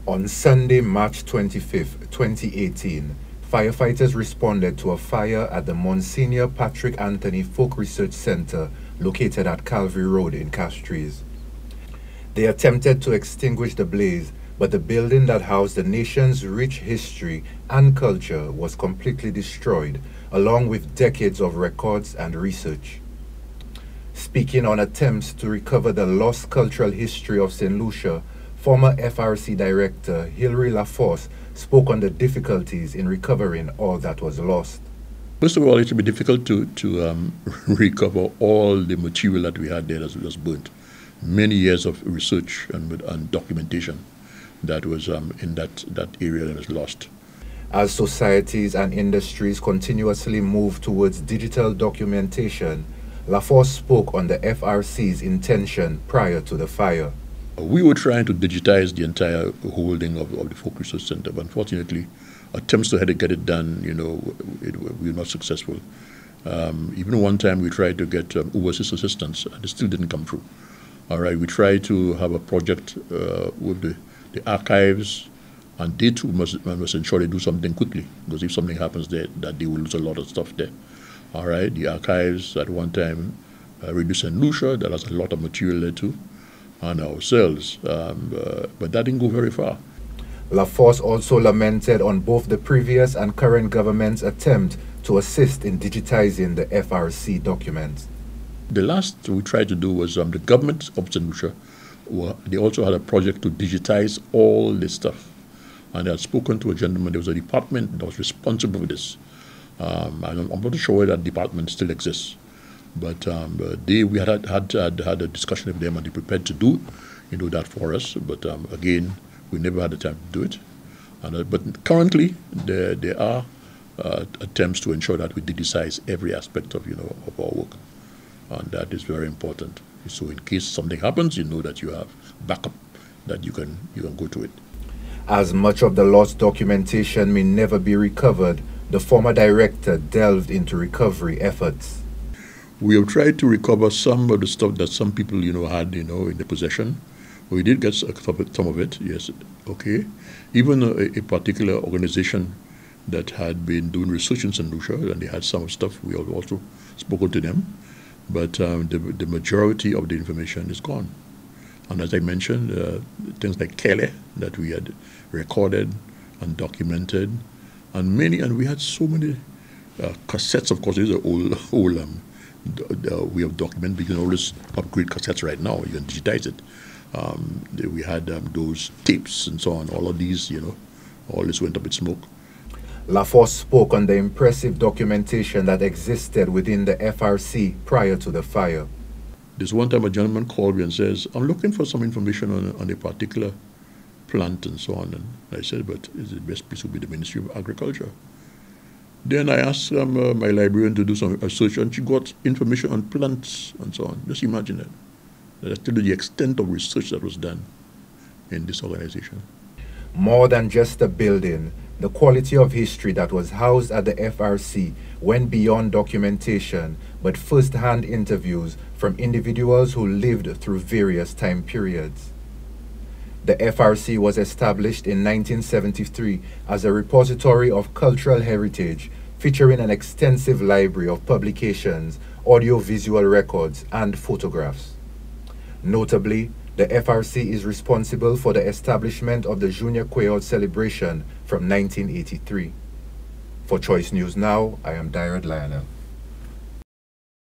On Sunday, March 25th, 2018, firefighters responded to a fire at the Msgr Patrick Anthony Folk Research Center located at Calvary Road in Castries. They attempted to extinguish the blaze, but the building that housed the nation's rich history and culture was completely destroyed, along with decades of records and research. Speaking on attempts to recover the lost cultural history of St. Lucia, former FRC Director Hilary La Force spoke on the difficulties in recovering all that was lost. First of all, it will be difficult to recover all the material that we had there that was burnt. Many years of research and documentation that was in that area that was lost. As societies and industries continuously move towards digital documentation, La Force spoke on the FRC's intention prior to the fire. We were trying to digitize the entire holding of the Folk Research Center, but unfortunately, attempts to get it done, we were not successful. Even one time we tried to get overseas assistance, and it still didn't come through. All right, we tried to have a project with the archives, and they too must ensure they do something quickly, because if something happens there, that they will lose a lot of stuff there. All right, the archives at one time reduced St. Lucia, that has a lot of material there too, and ourselves, but that didn't go very far. La Force also lamented on both the previous and current government's attempt to assist in digitizing the FRC documents. The last we tried to do was the government of St. Lucia, they also had a project to digitize all this stuff. And I had spoken to a gentleman, there was a department that was responsible for this. I'm not sure whether that department still exists. But we had a discussion with them, and they prepared to do that for us. But again, we never had the time to do it. But currently, there are attempts to ensure that we digitize every aspect of our work, and that is very important. So in case something happens, you know that you have backup, that you can go to it. As much of the lost documentation may never be recovered, the former director delved into recovery efforts. We have tried to recover some of the stuff that some people, had, in their possession. We did get some of it, yes, okay. Even a particular organization that had been doing research in St. Lucia, and they had some stuff, we have also spoken to them. But the majority of the information is gone. And as I mentioned, things like Kelly that we had recorded and documented, and we had so many cassettes. Of course, these are old we have documented. We can always upgrade cassettes right now. You can digitize it. We had those tapes and so on. All of these, all this went up in smoke. La Force spoke on the impressive documentation that existed within the FRC prior to the fire. This one time a gentleman called me and says, I'm looking for some information on a particular plant and so on. And I said, but the best place would be the Ministry of Agriculture. Then I asked my librarian to do some research, and she got information on plants and so on. Just imagine that. That's still the extent of research that was done in this organization. More than just a building, the quality of history that was housed at the FRC went beyond documentation, but first-hand interviews from individuals who lived through various time periods. The FRC was established in 1973 as a repository of cultural heritage, featuring an extensive library of publications, audio-visual records, and photographs. Notably, the FRC is responsible for the establishment of the Junior Quayout celebration from 1983. For Choice News Now, I am Direct Lionel.